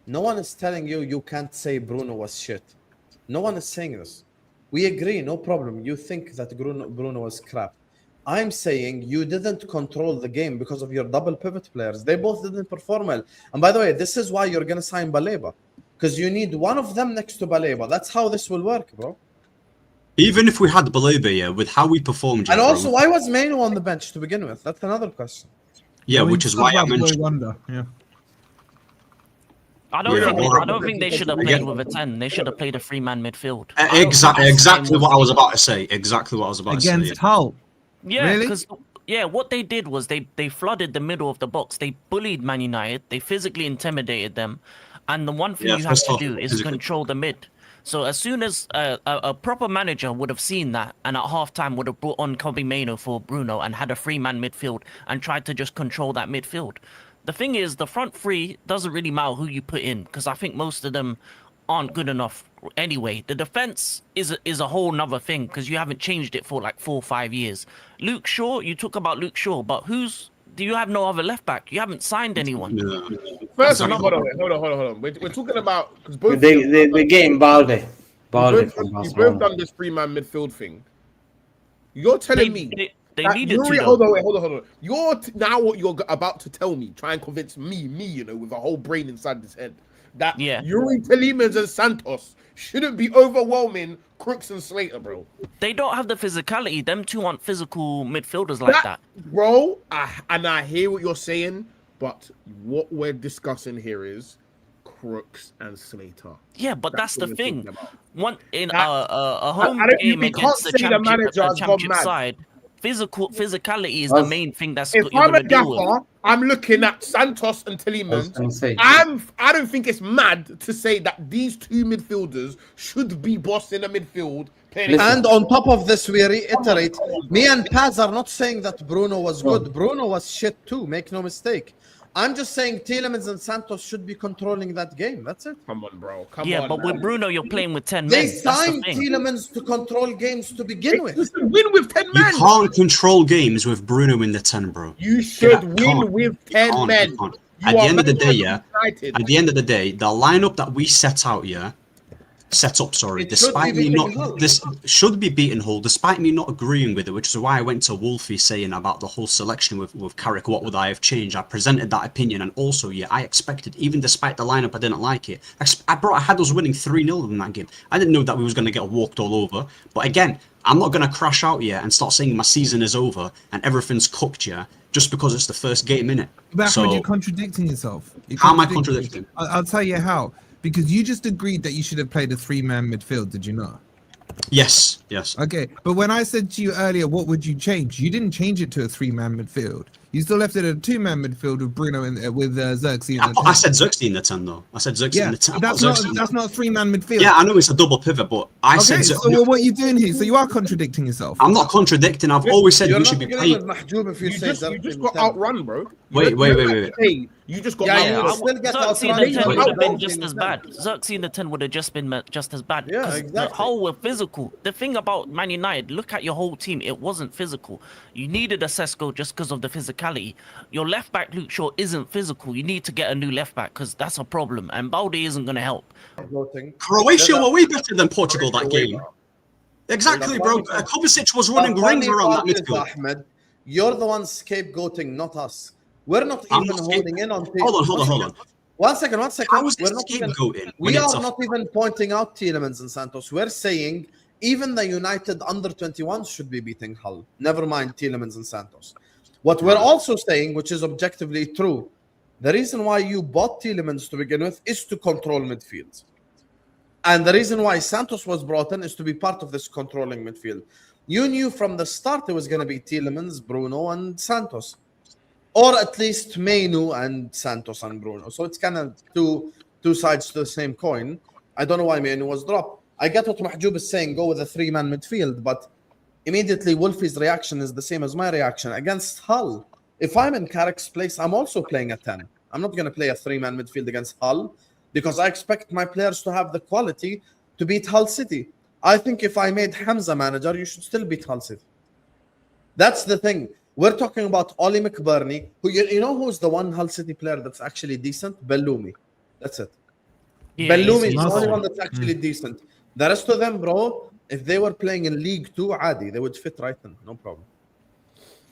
No one is telling you can't say Bruno was shit. No one is saying this. We agree, no problem. You think that Bruno was crap. I'm saying you didn't control the game because of your double pivot players. They both didn't perform well. And by the way, this is why you're going to sign Baleba. Because you need one of them next to Baleba. That's how this will work, bro. Even if we had Baleba, with how we performed, and also, why was Mainu on the bench to begin with? That's another question. Yeah, which is why I mentioned. Wonder. Yeah. I don't think they should have played with a 10. They should have played a 3-man midfield. Exactly what I was about to say. Exactly what I was about to say. Against Hull. Yeah, because what they did was they flooded the middle of the box. They bullied Man United. They physically intimidated them. And the one thing you have to do is control the mid. So as soon as a proper manager would have seen that and at halftime would have brought on Kobe Mainoo for Bruno and had a 3-man midfield and tried to just control that midfield. The thing is, the front three doesn't really matter who you put in because I think most of them aren't good enough anyway. The defense is a whole nother thing because you haven't changed it for like 4 or 5 years. Luke Shaw, you talk about Luke Shaw, but do you have no other left back? You haven't signed anyone. First, hold on. We're talking about because both they getting Balde. You've both done this 3-man midfield thing. You're telling me they needed to. Hold on. You're now what you're about to tell me. Try and convince me, with a whole brain inside this head, that Yuri Tielemans and Santos shouldn't be overwhelming Crooks and Slater, bro. They don't have the physicality. Them two aren't physical midfielders like that. Bro, I hear what you're saying, but what we're discussing here is Crooks and Slater. Yeah, but that's the thing. One in a home game against the championship side, physicality is the main thing that's if you're I'm a deal with. gaffer, I'm looking at Santos and Tielemans. I don't think it's mad to say that these two midfielders should be bossing a midfield. And on top of this, we reiterate, me and Paz are not saying that Bruno was good. Bruno was shit too, make no mistake. I'm just saying Tielemans and Santos should be controlling that game. That's it. Come on, bro. Yeah, but with Bruno, you're playing with 10 men. They signed Tielemans to control games to begin with. You should win with 10 men. You can't control games with Bruno in the 10, bro. You should win with 10 men. At the end of the day, the lineup that we set out, despite me not, this should be beaten Hull, despite me not agreeing with it, which is why I went to Wolfie saying about the whole selection with Carrick, what would I have changed? I presented that opinion, and also, I expected, even despite the lineup, I didn't like it. I had us winning 3-0 in that game. I didn't know that we was going to get walked all over, but again, I'm not going to crash out and start saying my season is over and everything's cooked just because it's the first game, innit? But Ahmed, you're contradicting yourself. How am I contradicting? I'll tell you how. Because you just agreed that you should have played a 3-man midfield, did you not? Yes. Okay, but when I said to you earlier, what would you change? You didn't change it to a 3-man midfield. You still left it at a 2-man midfield with Bruno and with Xerxes. I said Xerxes in the 10 though. I said Xerxes in the 10. That's not a 3-man midfield. Yeah, I know it's a double pivot, but I said. So what are you doing here? So you are contradicting yourself. I'm not contradicting. I've always said we should be playing. You just got outrun, bro. Wait. You just got outrun. Xerxes in the 10 would have been just as bad. Xerxes in the 10 would have just been just as bad. Yeah, exactly. The whole were physical. The thing about Man United, look at your whole team. It wasn't physical. You needed a Sesko just because of the physicality. Your left back, Luke Shaw, isn't physical. You need to get a new left back because that's a problem. And Balde isn't going to help. Croatia were way better than Portugal that game. Exactly, bro. Kovacic was running rings around that midfield. Ahmed, you're the one scapegoating, not us. We're not even holding in on. Hold on. One second. How is scapegoating? We are not even pointing out Tielemans and Santos. We're saying even the United under-21s should be beating Hull. Never mind Tielemans and Santos. What we're also saying, which is objectively true, the reason why you bought Tielemans to begin with is to control midfield. And the reason why Santos was brought in is to be part of this controlling midfield. You knew from the start it was going to be Tielemans, Bruno, and Santos. Or at least Mainoo and Santos and Bruno. So it's kind of two sides to the same coin. I don't know why Mainoo was dropped. I get what Mahjoub is saying, go with a 3-man midfield, but immediately Wolfie's reaction is the same as my reaction. Against Hull, if I'm in Carrick's place, I'm also playing a 10. I'm not going to play a 3-man midfield against Hull because I expect my players to have the quality to beat Hull City. I think if I made Hamza manager, you should still beat Hull City. That's the thing. We're talking about Oli McBurney, who you know who's the one Hull City player that's actually decent? Belloumi. That's it. Belloumi is the muscle. only one that's actually decent. The rest of them, bro, if they were playing in League 2, عادي, they would fit right in, no problem.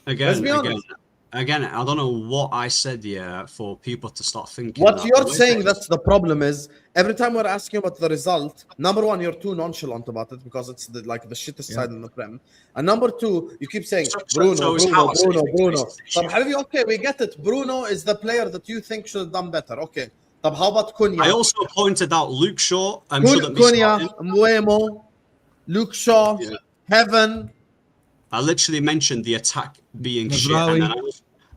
Let's be honest. Again, I don't know what I said here for people to start thinking. What you're saying, that's the problem is, every time we're asking about the result, number one, you're too nonchalant about it because it's the shittest side in the Prem. And number two, you keep saying, Bruno. So, Habibi, okay, we get it. Bruno is the player that you think should have done better. Okay. طب how about Cunha? I also pointed out Luke Shaw. Cunha, Mbeumo, Luke Shaw, Heaven. I literally mentioned the attack being shit. And then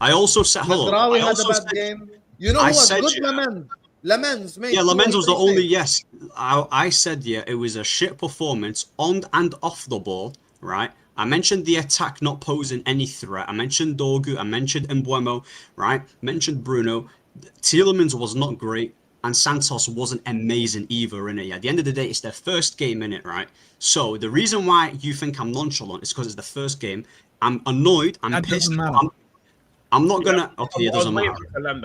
I also said, Mazraoui had a bad game. You know who was good? Lamens, mate. Yeah, Lamens was the only, yes. I said, it was a shit performance on and off the ball, right? I mentioned the attack not posing any threat. I mentioned Dorgu. I mentioned Mbeumo, right? Mentioned Bruno. Tielemans was not great. And Santos wasn't amazing either in it. At the end of the day, it's their first game in it, right? So the reason why you think I'm nonchalant is because it's the first game. I'm annoyed. I'm pissed. I'm not gonna. Okay, it doesn't matter.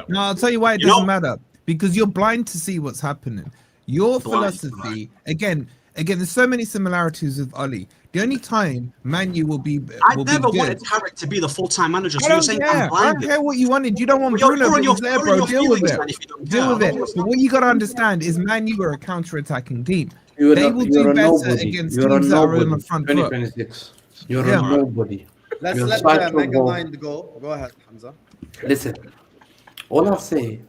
No, I'll tell you why it doesn't matter. Because you're blind to see what's happening. Your philosophy, again, there's so many similarities with Oli. The only time Manu will be. I never wanted Carrick to be the full-time manager. So I don't care what you wanted. You don't want Bruno. Deal with it. Deal with it. But what you got to understand is Manu are a counter-attacking team. They will do better against teams that are in the front foot. 2026. You're a nobody. Let's let Mega Mind go. Go ahead, Hamza. Listen, all I'll say,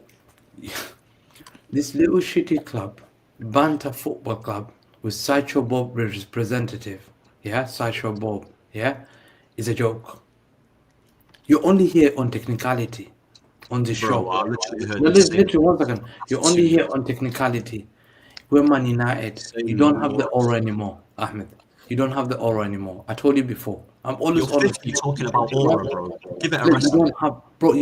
this little shitty club, Banter Football Club, with Sideshow Bob representative, Sideshow Bob, is a joke. You're only here on technicality, on the show. I literally heard literally 1 second. You're only here on technicality. We're Man United. You don't have the aura anymore, Ahmed. You don't have the aura anymore. I told you before. I'm always honest. You're talking about aura, bro. Give it a rest. You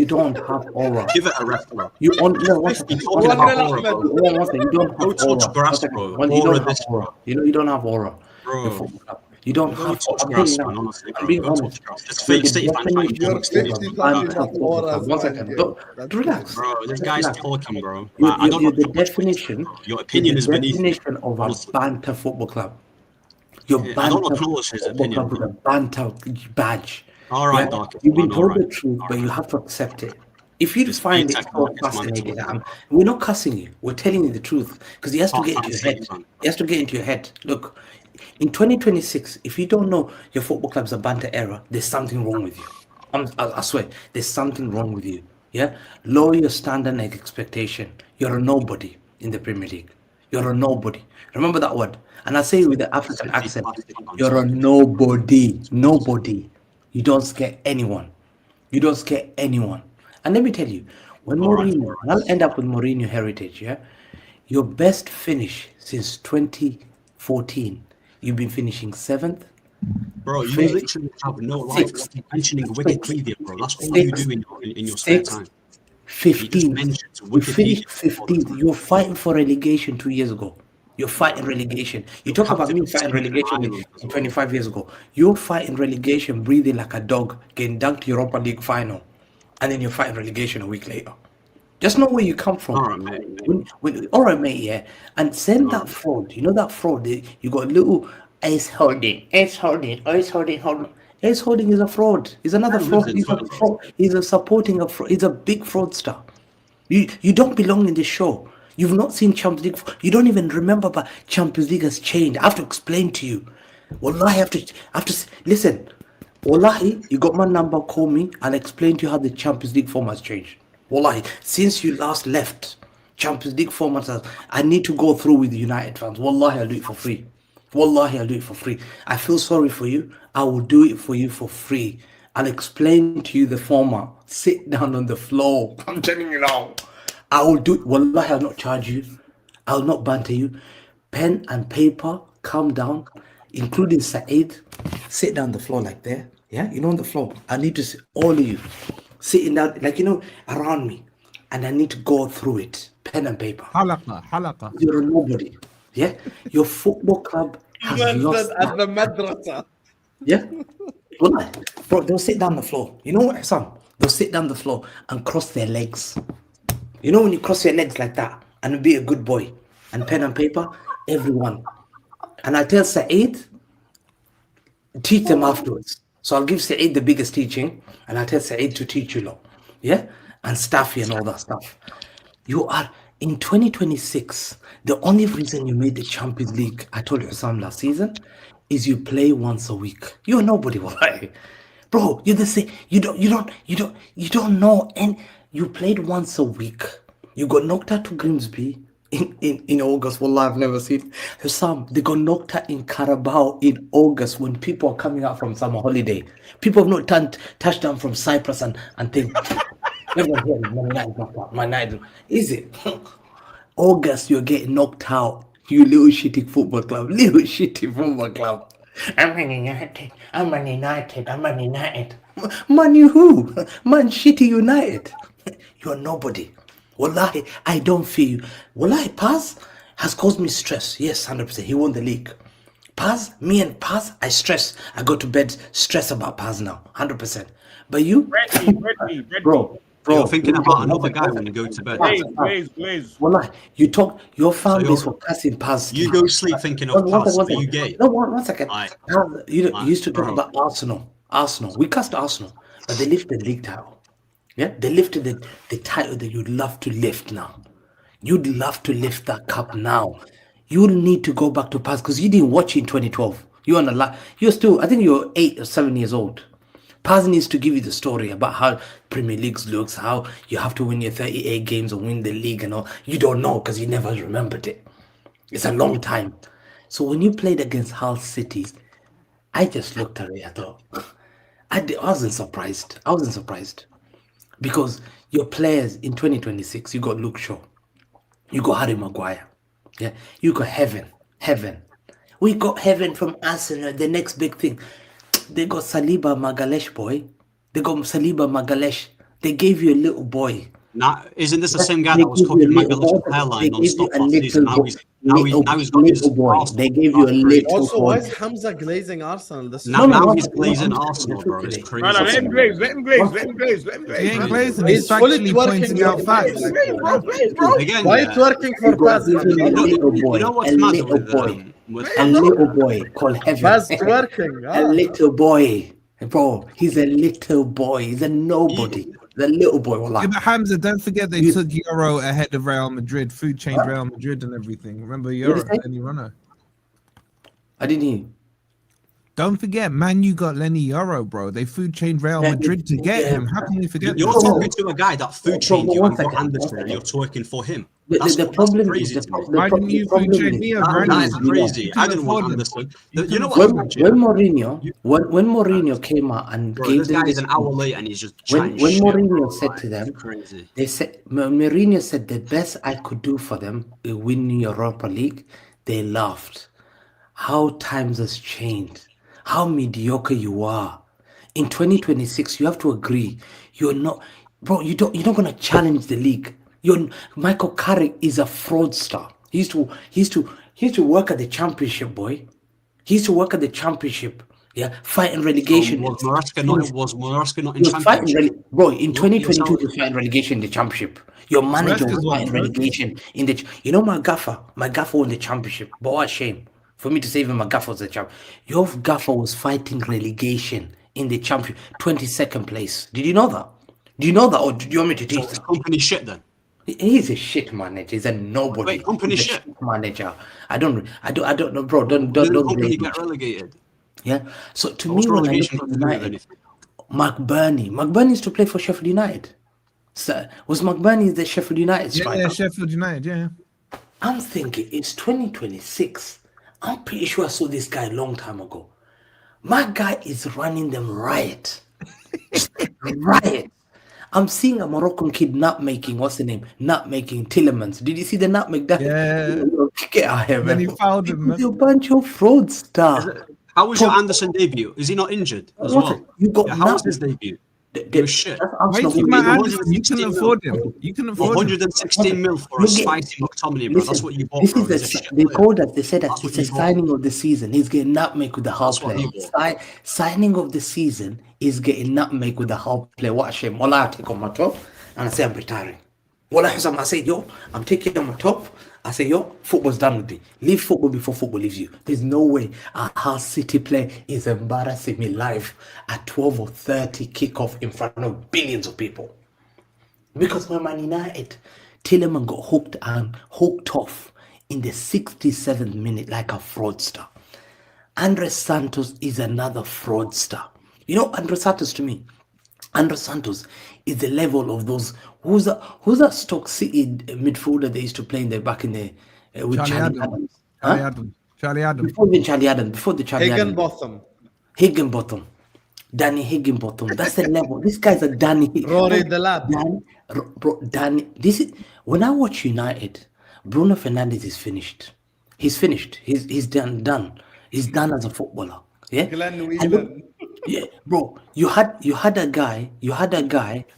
don't have aura. Give it a rest, bro. You don't have aura. You don't have aura. You don't have aura. Bro. You don't have. I'm being honest. One second. Relax. Bro, this guy's talking, bro. I don't know the definition. Your opinion is beneath. Definition of a Banter Football Club. Your Banter Football Club with a Banter badge. All right, Doc. You've been told the truth, but you have to accept it. If you find it so fascinating, we're not cussing you. We're telling you the truth because it has to get into your head. It has to get into your head. Look, in 2026, if you don't know your football club's a banter era, there's something wrong with you. I swear, there's something wrong with you. Yeah, lower your standard and expectation. You're a nobody in the Premier League. You're a nobody. Remember that word. And I say it with the African accent. You're a nobody. Nobody. You don't scare anyone. You don't scare anyone. And let me tell you, when Mourinho, and I'll end up with Mourinho heritage, your best finish since 2014, you've been finishing 7th. Bro, you literally have no life mentioning Wikipedia, bro. That's all you do in your spare time. 15th. You finished 15th. You were fighting for relegation 2 years ago. You're fighting relegation. You talk about me fighting relegation 25 years ago. You're fighting relegation, breathing like a dog, getting dunked Europa League final, and then you're fighting relegation a week later. Just know where you come from. All right, mate. All right, mate, yeah. And send that fraud. You know that fraud? You got little ace holding. Ace holding is a fraud. He's another fraud. He's a fraud. He's a supporting a fraud. He's a big fraudster. You don't belong in this show. You've not seen Champions League. You don't even remember, but Champions League has changed. I have to explain to you. Wallahi, I have to listen. Wallahi, you got my number, call me. I'll explain to you how the Champions League format has changed. Wallahi, since you last left, Champions League format I need to go through with the United fans. Wallahi, I'll do it for free. Wallahi, I'll do it for free. I feel sorry for you. I will do it for you for free. I'll explain to you the format. Sit down on the floor. I'm telling you now. I will do it. Wallahi, I'll not charge you. I'll not banter you. Pen and paper, calm down, including Saeed. Sit down on the floor like there. Yeah, on the floor. I need to see all of you sitting down, around me. And I need to go through it. Pen and paper. Halaqa. You're a nobody. Yeah? Your football club has lost at the madrasa. Yeah? Wallahi. Bro, they'll sit down on the floor. You know what, son? They'll sit down on the floor and cross their legs. You know when you cross your legs like that and be a good boy, and pen and paper, everyone. And I tell Saeed, teach them afterwards. So I'll give Saeed the biggest teaching, and I tell Saeed to teach you lot. Yeah? And Staffy and all that stuff. You are in 2026. The only reason you made the Champions League, I told you Sam last season, is you play once a week. You're nobody, wallahi. Bro, you're the same. You don't know. And you played once a week. You got knocked out to Grimsby in August. Wallah, I've never seen Sam. They got knocked out in Carabao in August when people are coming out from summer holiday. People have not touched down from Cyprus and think. Everyone here, Man United knocked out. Man United. Is it? August, you're getting knocked out. You little shitty football club. Little shitty football club. I'm Man United. I'm Man United. I'm Man United. Man, you who? Man, shitty United. You're nobody. Wallahi, I don't feel you. Wallahi, Paz has caused me stress. Yes, 100%. He won the league. Paz, me and Paz, I stress. I go to bed stress about Paz now. 100%. But you? Bro. You're thinking about another guy when you go to bed. Blaze. Wallahi, you talk, your fan base for cussing Paz. You go sleep thinking of Paz, but you gay. No, one second. You used to talk about Arsenal. We cussed Arsenal, but they lifted the league title. Yeah, they lifted the title that you'd love to lift now. You'd love to lift that cup now. You'll need to go back to Paz because you didn't watch it in 2012. You're still, I think you're 8 or 7 years old. Paz needs to give you the story about how Premier League looks, how you have to win your 38 games or win the league and all. You don't know because you never remembered it. It's a long time. So when you played against Hull City, I just looked at it. I thought, I wasn't surprised. Because your players in 2026, you got Luke Shaw, you got Harry Maguire, yeah, you got Heaven. We got Heaven from Arsenal, the next big thing. They got Saliba Magalesh, boy. They gave you a little boy. Now, isn't this the same guy that was cooking Magalesh's hairline non-stop last season? Now he's got his boy. They gave you a little also, boy. why is Hamza glazing Arsenal? Now he's glazing Arsenal, bro. It's crazy. Let him glaze. He ain't glazing. He's fully factually pointing twerking out your facts. face. Again, Why are you twerking for Paz? You know what's mad with a little boy called Heaven. Paz twerking. A little boy, bro. He's a little boy. He's a nobody. The little boy. Yeah, but Hamza, don't forget they took Euro ahead of Real Madrid. Food changed Real Madrid and everything. Remember Euro, Lenny Runner. I didn't hear. Don't forget, Man U got Lenny Euro, bro. They food chained Real Madrid to get him. How can we forget? You're talking to a guy that food chained you and got Anderson, and you're twerking for him. The problem is why didn't you food chain me? That's crazy. I didn't want Anderson. You know what? When Mourinho came out and bro, gave this guy is an hour late and he's just when Mourinho said to them, crazy. They said Mourinho said the best I could do for them is win Europa League. They laughed. How times has changed. How mediocre you are. In 2026, you have to agree. You're not, bro. You're not gonna challenge the league. Michael Carrick is a fraudster. He used to work at the championship, boy. He used to work at the championship. Yeah, fighting relegation. So was Maresca not in championship? Bro, in 2022, he was fighting relegation in the championship. Your manager was fighting relegation in the. You know my gaffer won the championship. But what a shame for me to say even my gaffer was the champ. Your gaffer was fighting relegation in the championship, 22nd place. Did you know that? Do you know that, or do you want me to teach that? Company shit then. He's a shit manager. He's a nobody. Wait, company shit manager. I don't know, bro. Don't company get relegated. Yeah. So to me, when I look at United, McBurney used to play for Sheffield United. So was McBurney the Sheffield United striker? Yeah, Sheffield United. Yeah. I'm thinking it's 2026. I'm pretty sure I saw this guy a long time ago. My guy is running them riot. Riot. I'm seeing a Moroccan kid nutmaking. What's the name? Nutmaking Tillemans. Did you see the nutmake? Yeah. Get out of here, man. Then he fouled him, man. You're a bunch of fraudsters. How was your Anderson debut? Is he not injured as well? How was his debut? Why you talking about Anderson? You can afford him. You can afford 116 mil for a spicy McTominay, bro. That's what you bought. They called us. They said that it's a signing of the season. He's getting nutmeg with the Hull player. Signing of the season is getting nutmeg with the Hull player. What a shame. Wallah, I take on my top and I say I'm retiring. Wallah, I say, yo, I'm taking on my top I say, yo, football's done with me. Leave football before football leaves you. There's no way a Hull City player is embarrassing me live at 12 or 30 kickoff in front of billions of people. Because when Man United, Tielemans got hooked off in the 67th minute like a fraudster. Andres Santos is another fraudster. You know, Andres Santos to me, Andres Santos is the level of those. Who's that Stoke City midfielder they used to play in the back in the with Charlie Adams? Charlie Adams. Before the Charlie Adams. Before the Charlie Higginbotham. Higginbotham. Danny Higginbotham. That's the level. This guy's a Danny. Rory the Lab. Danny. This is when I watch United. Bruno Fernandes is finished. He's finished. He's done. He's done as a footballer. Yeah. Glenn Whelan. Yeah, bro. You had a guy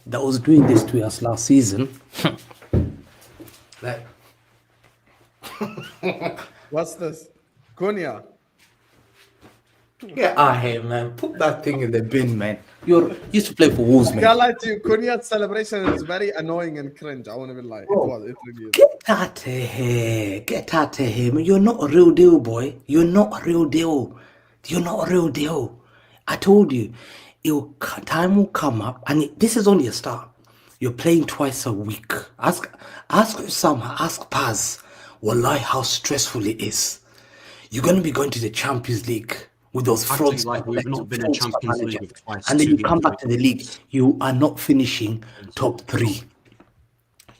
that was doing this to us last season. Like, What's this? Cunha. get out here, man. Put that thing in the bin, man. You used to play for Wolves, man. I can't lie to you. Cunha's celebration is very annoying and cringe. I want to be like, it really is. Get out of here. Get out of here, man. You're not a real deal, boy. You're not a real deal. You're not a real deal. I told you, time will come up, and this is only a start. You're playing twice a week. Ask Osama, ask Paz, wallahi, how stressful it is. You're going to be going to the Champions League with those frauds. Like we've not been in Champions League twice. And then you come back to the league. You are not finishing top 3.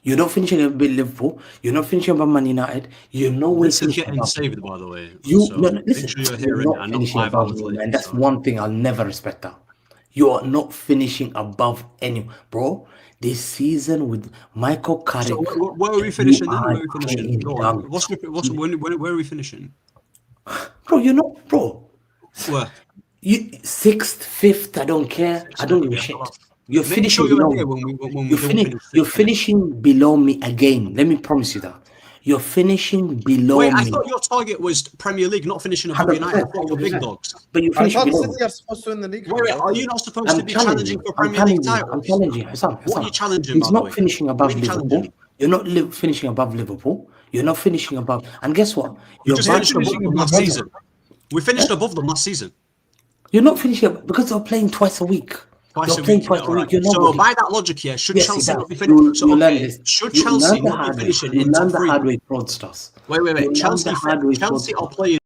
You're not finishing above Liverpool. You're not finishing above Man United. You're nowhere this is getting saved, by the way. Listen, make sure you're hearing it and not 5 hours later. And that's one thing I'll never respect that. You are not finishing above any, bro. This season with Michael Carrick. So where are we finishing then? Where are we finishing? Where are we finishing? Bro, you're not, bro. Where? You 6th, 5th, I don't care. I don't give a shit. You're finishing below me. You're finishing below me again. Let me promise you that. You're finishing below me. I thought your target was Premier League, not finishing above United. I thought you were big dogs. But you I finish thought below City are supposed to win the league. Wait, are you not supposed to be challenging for Premier League titles? I'm challenging you. What are you challenging, He's by the not way? finishing above Liverpool. You're not finishing above Liverpool. You're not finishing above. And guess what? We just finished above them last season. We finished above them last season. You're not finishing because they're playing twice a week. Twice a playing week. twice a week. So by that logic here, should Chelsea not be finishing? Should Chelsea not be finishing in top 3? Hard way fraudsters. Wait. Chelsea are playing